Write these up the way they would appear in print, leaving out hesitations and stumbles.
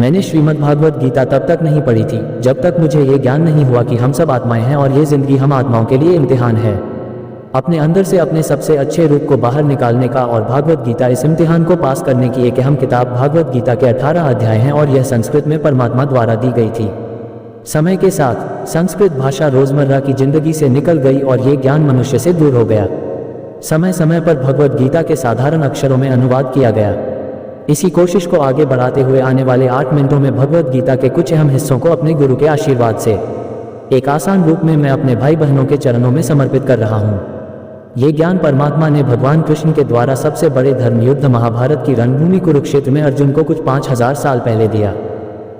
मैंने श्रीमद् भागवत गीता तब तक नहीं पढ़ी थी जब तक मुझे ये ज्ञान नहीं हुआ कि हम सब आत्माएं हैं और ये जिंदगी हम आत्माओं के लिए इम्तिहान है, अपने अंदर से अपने सबसे अच्छे रूप को बाहर निकालने का। और भागवत गीता इस इम्तिहान को पास करने की एक अहम किताब। भागवत गीता के 18 अध्याय हैं और यह संस्कृत में परमात्मा द्वारा दी गई थी। समय के साथ संस्कृत भाषा रोजमर्रा की जिंदगी से निकल गई और ये ज्ञान मनुष्य से दूर हो गया। समय समय पर भगवत गीता के साधारण अक्षरों में अनुवाद किया गया। इसी कोशिश को आगे बढ़ाते हुए आने वाले 8 मिनटों में भगवत गीता के कुछ अहम हिस्सों को अपने गुरु के आशीर्वाद से एक आसान रूप में मैं अपने भाई बहनों के चरणों में समर्पित कर रहा हूँ। ये ज्ञान परमात्मा ने भगवान कृष्ण के द्वारा सबसे बड़े धर्म युद्ध महाभारत की रणभूमि कुरुक्षेत्र में अर्जुन को कुछ 5000 साल पहले दिया।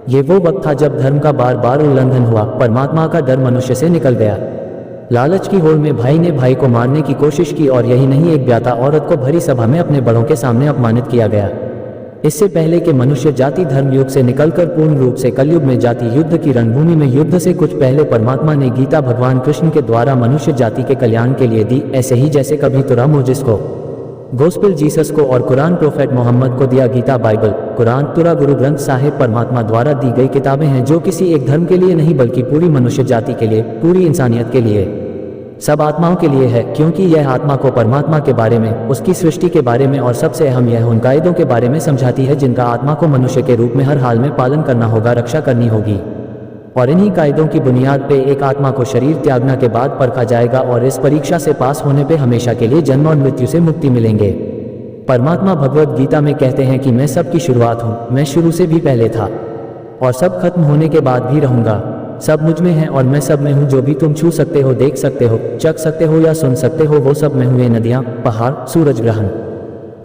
ये वो वक्त था जब धर्म का बार बार उल्लंघन हुआ, परमात्मा का डर मनुष्य से निकल गया। लालच की होड़ में भाई ने भाई को मारने की कोशिश की और यही नहीं, एक ब्याता औरत को भरी सभा में अपने बड़ों के सामने अपमानित किया गया। इससे पहले कि मनुष्य जाति धर्म युग से निकलकर पूर्ण रूप से कलयुग में जाति युद्ध की रणभूमि में युद्ध से कुछ पहले परमात्मा ने गीता भगवान कृष्ण के द्वारा मनुष्य जाति के कल्याण के लिए दी। ऐसे ही जैसे कभी तुरा मोजिस को, गोस्पेल जीसस को और कुरान प्रोफेट मोहम्मद को दिया। गीता बाइबल, कुरान, तुरा गुरु ग्रंथ साहिब परमात्मा द्वारा दी गई किताबें हैं जो किसी एक धर्म के लिए नहीं बल्कि पूरी मनुष्य जाति के लिए, पूरी इंसानियत के लिए, सब आत्माओं के लिए है। क्योंकि यह आत्मा को परमात्मा के बारे में, उसकी सृष्टि के बारे में और सबसे अहम यह उन कायदों के बारे में समझाती है जिनका आत्मा को मनुष्य के रूप में हर हाल में पालन करना होगा, रक्षा करनी होगी। और इन्हीं कायदों की बुनियाद पे एक आत्मा को शरीर त्यागना के बाद परखा जाएगा और इस परीक्षा से पास होने पे हमेशा के लिए जन्म और मृत्यु से मुक्ति मिलेंगे। परमात्मा भगवत गीता में कहते हैं कि मैं सबकी शुरुआत हूँ, मैं शुरू से भी पहले था और सब खत्म होने के बाद भी रहूंगा। सब मुझ में है और मैं सब में हूँ। जो भी तुम छू सकते हो, देख सकते हो, चख सकते हो या सुन सकते हो, वो सब मैं हूँ। ये नदियाँ, पहाड़, सूरज ग्रहण,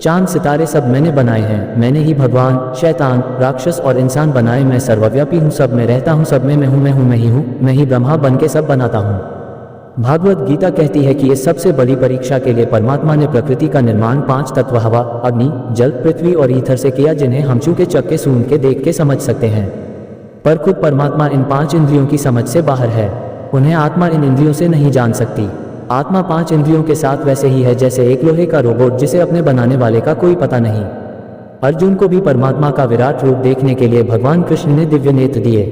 चांद, सितारे सब मैंने बनाए हैं। मैंने ही भगवान, शैतान, राक्षस और इंसान बनाए। मैं सर्वव्यापी हूँ, सब में रहता हूँ, सब में मैं हूँ, मैं ही हूँ, मैं ही ब्रह्मा बन के सब बनाता हूँ। भागवत गीता कहती है कि इस सबसे बड़ी परीक्षा के लिए परमात्मा ने प्रकृति का निर्माण 5 तत्व हवा, अग्नि, जल, पृथ्वी और ईथर से किया, जिन्हें हम छू के, चख के, सूंघ के, देख के समझ सकते हैं। पर खुद परमात्मा इन 5 इंद्रियों की समझ से बाहर है। उन्हें आत्मा इन इंद्रियों से नहीं जान सकती। आत्मा 5 इंद्रियों के साथ वैसे ही है जैसे एक लोहे का रोबोट जिसे अपने बनाने वाले का कोई पता नहीं। अर्जुन को भी परमात्मा का विराट रूप देखने के लिए भगवान कृष्ण ने दिव्य नेत्र दिए।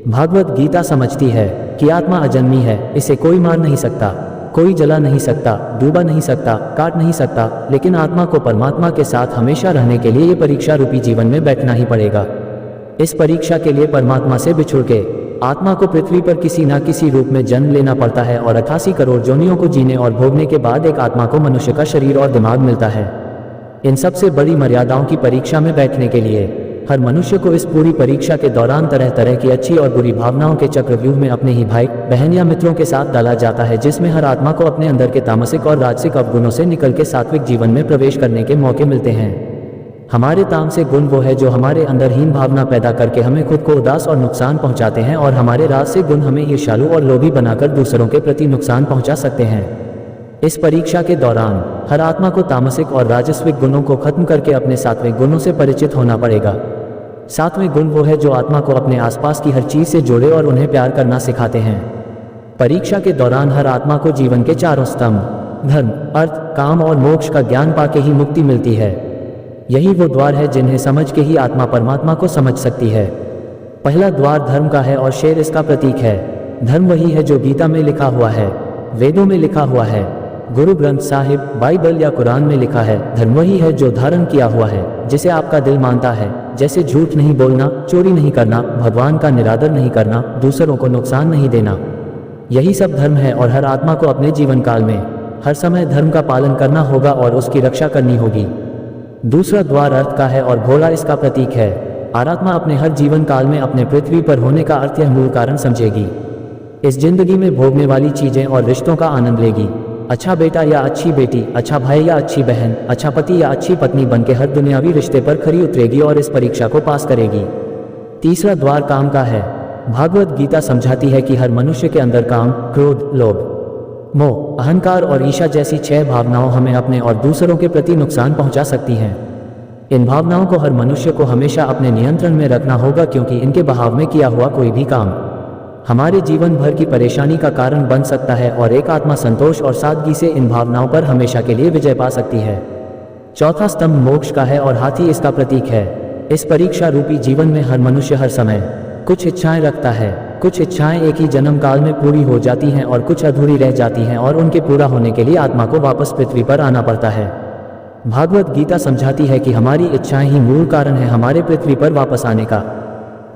भागवत गीता समझती है कि आत्मा अजन्मी है, इसे कोई मार नहीं सकता, कोई जला नहीं सकता, डूबा नहीं सकता, काट नहीं सकता। लेकिन आत्मा को परमात्मा के साथ हमेशा रहने के लिए ये परीक्षा रूपी जीवन में बैठना ही पड़ेगा। इस परीक्षा के लिए परमात्मा से बिछुड़ के आत्मा को पृथ्वी पर किसी न किसी रूप में जन्म लेना पड़ता है और 88 करोड़ जोनियों को जीने और भोगने के बाद एक आत्मा को मनुष्य का शरीर और दिमाग मिलता है। इन सबसे बड़ी मर्यादाओं की परीक्षा में बैठने के लिए हर मनुष्य को इस पूरी परीक्षा के दौरान तरह तरह की अच्छी और बुरी भावनाओं के चक्रव्यूह में अपने ही भाई, बहन या मित्रों के साथ डाला जाता है, जिसमें हर आत्मा को अपने अंदर के तामसिक और राजसिक अवगुणों से निकल के सात्विक जीवन में प्रवेश करने के मौके मिलते हैं। हमारे तामसिक गुण वो है जो हमारे अंदर हीन भावना पैदा करके हमें खुद को उदास और नुकसान पहुंचाते हैं, और हमारे राजसिक गुण हमें ईर्ष्यालु और लोभी बनाकर दूसरों के प्रति नुकसान पहुंचा सकते हैं। इस परीक्षा के दौरान हर आत्मा को तामसिक और राजस्विक गुणों को खत्म करके अपने सात्विक गुणों से परिचित होना पड़ेगा। सात्विक गुण वो है जो आत्मा को अपने आसपास की हर चीज से जोड़े और उन्हें प्यार करना सिखाते हैं। परीक्षा के दौरान हर आत्मा को जीवन के 4 स्तंभ धर्म, अर्थ, काम और मोक्ष का ज्ञान पाके ही मुक्ति मिलती है। यही वो द्वार है जिन्हें समझ के ही आत्मा परमात्मा को समझ सकती है। पहला द्वार धर्म का है और शेर इसका प्रतीक है। धर्म वही है जो गीता में लिखा हुआ है, वेदों में लिखा हुआ है, गुरु ग्रंथ साहिब, बाइबल या कुरान में लिखा है। धर्म वही है जो धारण किया हुआ है, जिसे आपका दिल मानता है, जैसे झूठ नहीं बोलना, चोरी नहीं करना, भगवान का निरादर नहीं करना, दूसरों को नुकसान नहीं देना। यही सब धर्म है और हर आत्मा को अपने जीवन काल में हर समय धर्म का पालन करना होगा और उसकी रक्षा करनी होगी। दूसरा द्वार अर्थ का है और घोड़ा इसका प्रतीक है। आत्मा अपने हर जीवन काल में अपने पृथ्वी पर होने का अर्थ यह मूल कारण समझेगी। इस जिंदगी में भोगने वाली चीजें और रिश्तों का आनंद लेगी। अच्छा बेटा या अच्छी बेटी, अच्छा भाई या अच्छी बहन, अच्छा पति या अच्छी पत्नी बनके हर दुनियावी रिश्ते पर खरी उतरेगी और इस परीक्षा को पास करेगी। तीसरा द्वार काम का है। भागवत गीता समझाती है कि हर मनुष्य के अंदर काम, क्रोध, लोभ, मोह, अहंकार और ईर्ष्या जैसी 6 भावनाओं हमें अपने और दूसरों के प्रति नुकसान पहुंचा सकती हैं। इन भावनाओं को हर मनुष्य को हमेशा अपने नियंत्रण में रखना होगा, क्योंकि इनके बहाव में किया हुआ कोई भी काम हमारे जीवन भर की परेशानी का कारण बन सकता है और एक आत्मा संतोष और सादगी से इन भावनाओं पर हमेशा के लिए विजय पा सकती है। चौथा स्तंभ मोक्ष का है और हाथी इसका प्रतीक है। इस परीक्षा रूपी जीवन में हर मनुष्य हर समय कुछ इच्छाएं रखता है। कुछ इच्छाएं एक ही जन्म काल में पूरी हो जाती हैं और कुछ अधूरी रह जाती हैं और उनके पूरा होने के लिए आत्मा को वापस पृथ्वी पर आना पड़ता है। भागवत गीता समझाती है कि हमारी इच्छाएं ही मूल कारण है हमारे पृथ्वी पर वापस आने का,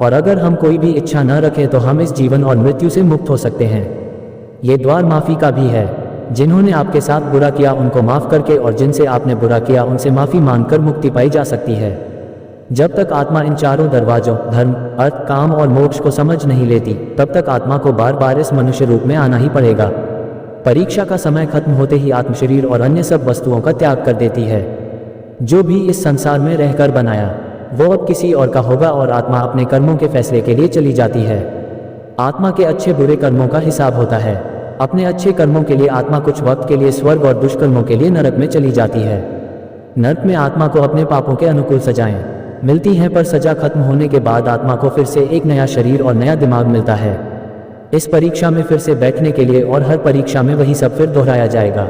और अगर हम कोई भी इच्छा न रखें तो हम इस जीवन और मृत्यु से मुक्त हो सकते हैं। ये द्वार माफ़ी का भी है। जिन्होंने आपके साथ बुरा किया उनको माफ़ करके और जिनसे आपने बुरा किया उनसे माफ़ी मांगकर मुक्ति पाई जा सकती है। जब तक आत्मा इन चारों दरवाजों धर्म, अर्थ, काम और मोक्ष को समझ नहीं लेती तब तक आत्मा को बार बार इस मनुष्य रूप में आना ही पड़ेगा। परीक्षा का समय खत्म होते ही आत्म शरीर और अन्य सब वस्तुओं का त्याग कर देती है। जो भी इस संसार में रहकर बनाया वो अब किसी और का होगा और आत्मा अपने कर्मों के फैसले के लिए चली जाती है। आत्मा के अच्छे बुरे कर्मों का हिसाब होता है। अपने अच्छे कर्मों के लिए आत्मा कुछ वक्त के लिए स्वर्ग और दुष्कर्मों के लिए नरक में चली जाती है। नरक में आत्मा को अपने पापों के अनुकूल सजाएं मिलती हैं, पर सजा खत्म होने के बाद आत्मा को फिर से एक नया शरीर और नया दिमाग मिलता है। इस परीक्षा में फिर से बैठने के लिए और हर परीक्षा में वही सब फिर दोहराया जाएगा।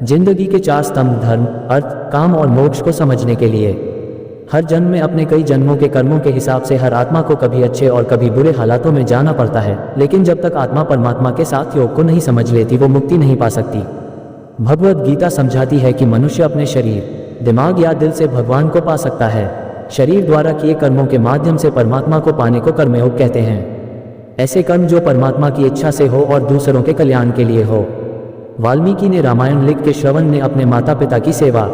जिंदगी के 4 स्तंभ धर्म, अर्थ, काम और मोक्ष को समझने के लिए हर जन्म में अपने कई जन्मों के कर्मों के हिसाब से हर आत्मा को कभी अच्छे और कभी बुरे हालातों में जाना पड़ता है, लेकिन जब तक आत्मा परमात्मा के साथ योग को नहीं समझ लेती वो मुक्ति नहीं पा सकती। भगवत गीता समझाती है कि मनुष्य अपने शरीर, दिमाग या दिल से भगवान को पा सकता है। शरीर द्वारा किए कर्मों के माध्यम से परमात्मा को पाने को कर्मयोग कहते हैं। ऐसे कर्म जो परमात्मा की इच्छा से हो और दूसरों के कल्याण के लिए हो। वाल्मीकि ने रामायण लिख के श्रवण ने अपने माता पिता की सेवा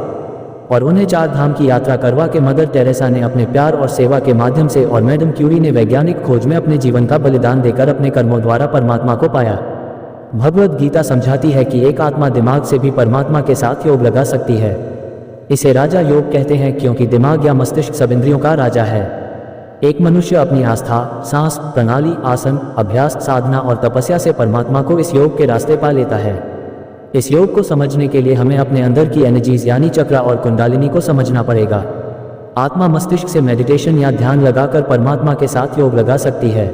और उन्हें 4 धाम की यात्रा करवा के मदर टेरेसा ने अपने प्यार और सेवा के माध्यम से और मैडम क्यूरी ने वैज्ञानिक खोज में अपने जीवन का बलिदान देकर अपने कर्मों द्वारा परमात्मा को पाया। भगवत गीता समझाती है कि एक आत्मा दिमाग से भी परमात्मा के साथ योग लगा सकती है। इसे राजा योग कहते हैं क्योंकि दिमाग या मस्तिष्क सब इंद्रियों का राजा है। एक मनुष्य अपनी आस्था, सांस प्रणाली, आसन, अभ्यास, साधना और तपस्या से परमात्मा को इस योग के रास्ते पा लेता है। इस योग को समझने के लिए हमें अपने अंदर की एनर्जीज यानी चक्र और कुंडालिनी को समझना पड़ेगा। आत्मा मस्तिष्क से मेडिटेशन या ध्यान लगाकर परमात्मा के साथ योग लगा सकती है।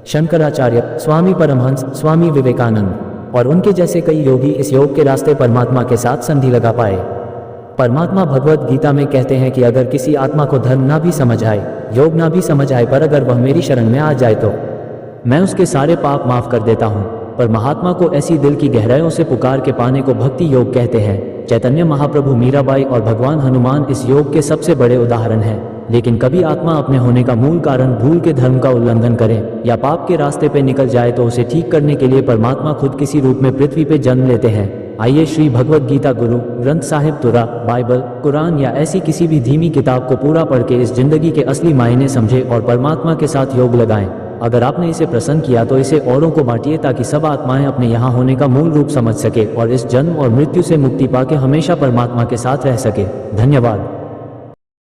शंकराचार्य, स्वामी परमहंस, स्वामी विवेकानंद और उनके जैसे कई योगी इस योग के रास्ते परमात्मा के साथ संधि लगा पाए। परमात्मा भगवत गीता में कहते हैं कि अगर किसी आत्मा को धर्म ना भी समझ आए, योग ना भी समझ आए, पर अगर वह मेरी शरण में आ जाए तो मैं उसके सारे पाप माफ कर देता हूँ। पर महात्मा को ऐसी दिल की गहराइयों से पुकार के पाने को भक्ति योग कहते हैं। चैतन्य महाप्रभु, मीराबाई और भगवान हनुमान इस योग के सबसे बड़े उदाहरण हैं। लेकिन कभी आत्मा अपने होने का मूल कारण भूल के धर्म का उल्लंघन करे या पाप के रास्ते पे निकल जाए तो उसे ठीक करने के लिए परमात्मा खुद किसी रूप में पृथ्वी पे जन्म लेते हैं। आइए श्री भगवत गीता, गुरु ग्रंथ साहिब, तुरा, बाइबल, कुरान या ऐसी किसी भी धीमी किताब को पूरा पढ़ के इस जिंदगी के असली मायने समझे और परमात्मा के साथ योग लगाएं। अगर आपने इसे प्रसन्न किया तो इसे औरों को बांटिए ताकि सब आत्माएं अपने यहाँ होने का मूल रूप समझ सके और इस जन्म और मृत्यु से मुक्ति पाके हमेशा परमात्मा के साथ रह सके। धन्यवाद।